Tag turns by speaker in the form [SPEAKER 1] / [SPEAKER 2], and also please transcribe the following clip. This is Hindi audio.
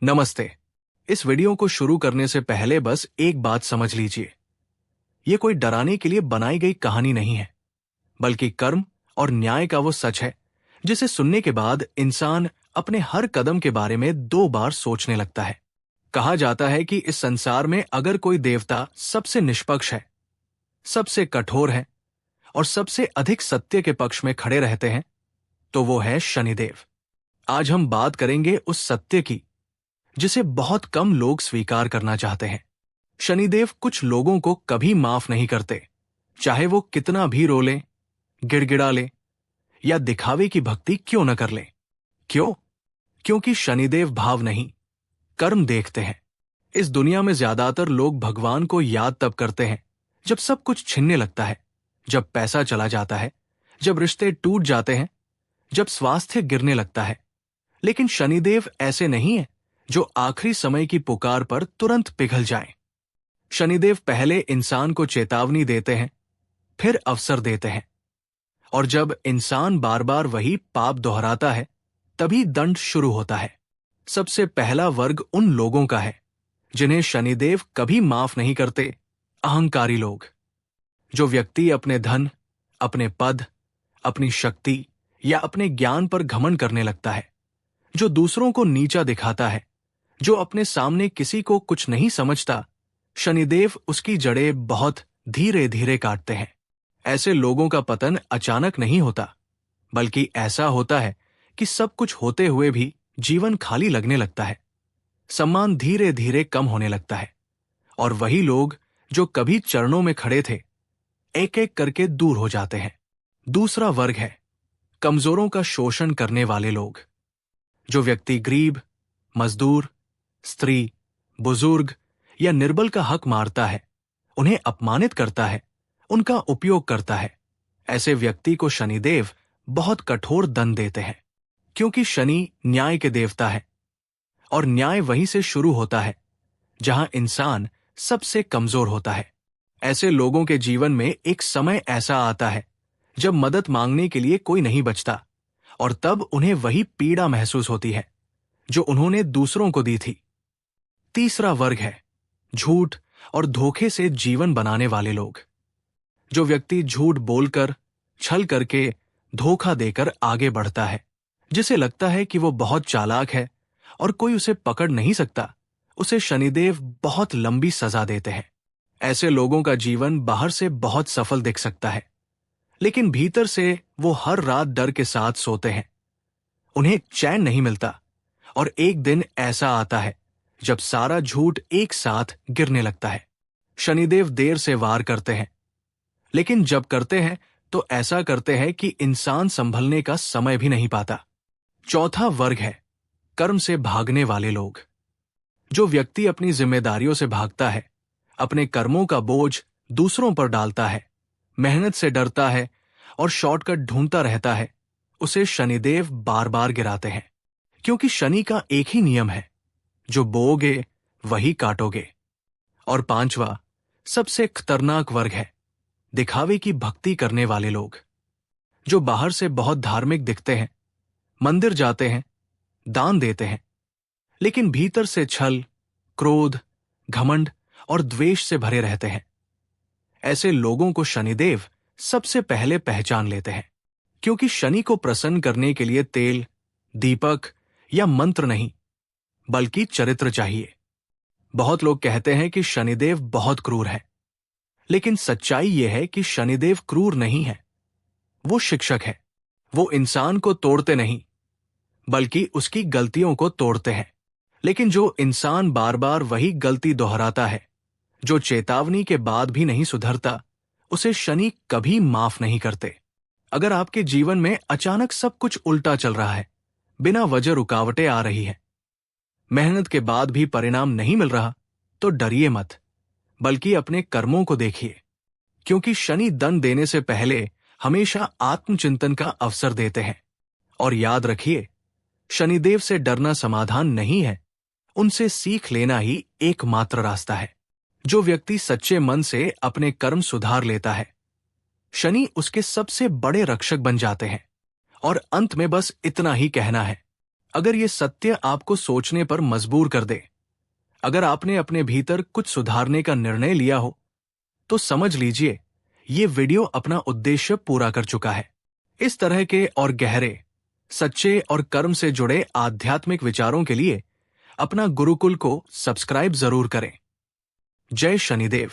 [SPEAKER 1] नमस्ते। इस वीडियो को शुरू करने से पहले बस एक बात समझ लीजिए। ये कोई डराने के लिए बनाई गई कहानी नहीं है, बल्कि कर्म और न्याय का वो सच है जिसे सुनने के बाद इंसान अपने हर कदम के बारे में 2 बार सोचने लगता है। कहा जाता है कि इस संसार में अगर कोई देवता सबसे निष्पक्ष है, सबसे कठोर है और सबसे अधिक सत्य के पक्ष में खड़े रहते हैं, तो वो है शनिदेव। आज हम बात करेंगे उस सत्य की जिसे बहुत कम लोग स्वीकार करना चाहते हैं। शनिदेव कुछ लोगों को कभी माफ नहीं करते, चाहे वो कितना भी रो लें, गिड़गिड़ा लें या दिखावे की भक्ति क्यों न कर लें। क्यों? क्योंकि शनिदेव भाव नहीं, कर्म देखते हैं। इस दुनिया में ज्यादातर लोग भगवान को याद तब करते हैं जब सब कुछ छिनने लगता है, जब पैसा चला जाता है, जब रिश्ते टूट जाते हैं, जब स्वास्थ्य गिरने लगता है। लेकिन शनिदेव ऐसे नहीं है जो आखिरी समय की पुकार पर तुरंत पिघल जाएं। शनिदेव पहले इंसान को चेतावनी देते हैं, फिर अवसर देते हैं, और जब इंसान बार बार वही पाप दोहराता है, तभी दंड शुरू होता है। सबसे पहला वर्ग उन लोगों का है जिन्हें शनिदेव कभी माफ नहीं करते, अहंकारी लोग। जो व्यक्ति अपने धन, अपने पद, अपनी शक्ति या अपने ज्ञान पर घमंड करने लगता है, जो दूसरों को नीचा दिखाता है, जो अपने सामने किसी को कुछ नहीं समझता, शनिदेव उसकी जड़ें बहुत धीरे धीरे काटते हैं। ऐसे लोगों का पतन अचानक नहीं होता, बल्कि ऐसा होता है कि सब कुछ होते हुए भी जीवन खाली लगने लगता है, सम्मान धीरे धीरे कम होने लगता है, और वही लोग जो कभी चरणों में खड़े थे, एक एक करके दूर हो जाते हैं। दूसरा वर्ग है कमजोरों का शोषण करने वाले लोग। जो व्यक्ति गरीब, मजदूर, स्त्री, बुजुर्ग या निर्बल का हक मारता है, उन्हें अपमानित करता है, उनका उपयोग करता है, ऐसे व्यक्ति को शनिदेव बहुत कठोर दंड देते हैं। क्योंकि शनि न्याय के देवता है, और न्याय वहीं से शुरू होता है जहां इंसान सबसे कमजोर होता है। ऐसे लोगों के जीवन में एक समय ऐसा आता है जब मदद मांगने के लिए कोई नहीं बचता, और तब उन्हें वही पीड़ा महसूस होती है जो उन्होंने दूसरों को दी थी। तीसरा वर्ग है झूठ और धोखे से जीवन बनाने वाले लोग। जो व्यक्ति झूठ बोलकर, छल करके, धोखा देकर आगे बढ़ता है, जिसे लगता है कि वो बहुत चालाक है और कोई उसे पकड़ नहीं सकता, उसे शनिदेव बहुत लंबी सजा देते हैं। ऐसे लोगों का जीवन बाहर से बहुत सफल दिख सकता है, लेकिन भीतर से वो हर रात डर के साथ सोते हैं। उन्हें चैन नहीं मिलता, और एक दिन ऐसा आता है जब सारा झूठ एक साथ गिरने लगता है। शनिदेव देर से वार करते हैं, लेकिन जब करते हैं तो ऐसा करते हैं कि इंसान संभलने का समय भी नहीं पाता। चौथा वर्ग है कर्म से भागने वाले लोग। जो व्यक्ति अपनी जिम्मेदारियों से भागता है, अपने कर्मों का बोझ दूसरों पर डालता है, मेहनत से डरता है और शॉर्टकट ढूंढता रहता है, उसे शनिदेव बार बार गिराते हैं। क्योंकि शनि का एक ही नियम है, जो बोओगे वही काटोगे। और पांचवा सबसे खतरनाक वर्ग है दिखावे की भक्ति करने वाले लोग। जो बाहर से बहुत धार्मिक दिखते हैं, मंदिर जाते हैं, दान देते हैं, लेकिन भीतर से छल, क्रोध, घमंड और द्वेष से भरे रहते हैं। ऐसे लोगों को शनिदेव सबसे पहले पहचान लेते हैं। क्योंकि शनि को प्रसन्न करने के लिए तेल, दीपक या मंत्र नहीं, बल्कि चरित्र चाहिए। बहुत लोग कहते हैं कि शनिदेव बहुत क्रूर है, लेकिन सच्चाई यह है कि शनिदेव क्रूर नहीं है। वो शिक्षक है। वो इंसान को तोड़ते नहीं, बल्कि उसकी गलतियों को तोड़ते हैं। लेकिन जो इंसान बार बार वही गलती दोहराता है, जो चेतावनी के बाद भी नहीं सुधरता, उसे शनि कभी माफ नहीं करते। अगर आपके जीवन में अचानक सब कुछ उल्टा चल रहा है, बिना वजह रुकावटें आ रही है, मेहनत के बाद भी परिणाम नहीं मिल रहा, तो डरिए मत, बल्कि अपने कर्मों को देखिए। क्योंकि शनि दंड देने से पहले हमेशा आत्मचिंतन का अवसर देते हैं। और याद रखिए, शनिदेव से डरना समाधान नहीं है, उनसे सीख लेना ही एकमात्र रास्ता है। जो व्यक्ति सच्चे मन से अपने कर्म सुधार लेता है, शनि उसके सबसे बड़े रक्षक बन जाते हैं। और अंत में बस इतना ही कहना है, अगर ये सत्य आपको सोचने पर मजबूर कर दे, अगर आपने अपने भीतर कुछ सुधारने का निर्णय लिया हो, तो समझ लीजिए ये वीडियो अपना उद्देश्य पूरा कर चुका है। इस तरह के और गहरे, सच्चे और कर्म से जुड़े आध्यात्मिक विचारों के लिए अपना गुरुकुल को सब्सक्राइब जरूर करें। जय शनिदेव।